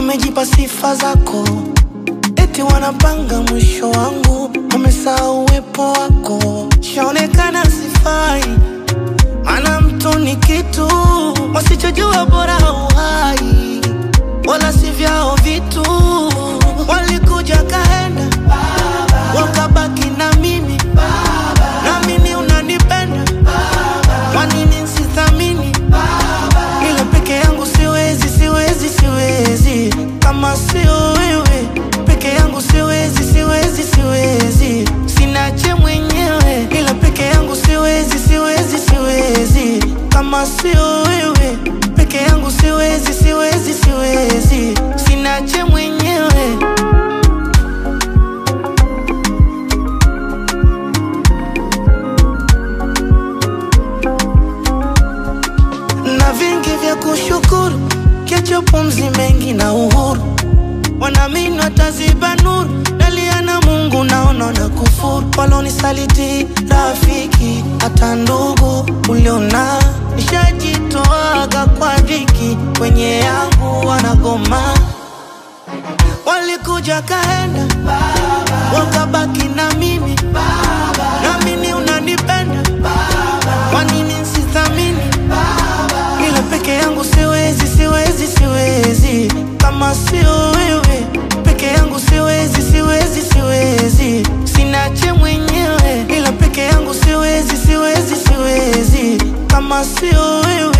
wamejipa sifa zako, eti wanapanga mwisho wangu, wamesahau uwepo wako. Shaonekana sifai, maana mtu ni kitu, wasichojua bora uhai, wala si vyao vitu. Walikuja kaenda, wakabaki na mimi, naamini unanipenda, wanini nsithamini? Ila peke yangu siwezi, siwezi, siwezi. Kama sio wewe, peke yangu siwezi, siwezi, siwezi. Sinache mwenyewe, ila peke yangu siwezi, siwezi, siwezi. Kama sio wewe, peke yangu siwezi, siwezi, siwezi. Sinache mwenyewe. Na vingi vya kushukuru, kiacho pumzi mengi na uhuru. Wanaamini wataziba nuru, dalia na Mungu naona na kufuru. Walonisaliti rafiki, hata ndugu uliona, nishajitoaga kwa dhiki, kwenye yangu wanagoma. Walikuja kaenda, wakabaki na mimi, naamini unanipenda, wanini nsithamini? Ila peke yangu siwezi, siwezi, siwezi. Kama sio wewe, peke yangu siwezi, siwezi, siwezi. Sinache mwenyewe, ila peke yangu siwezi, siwezi, siwezi. Kama sio wewe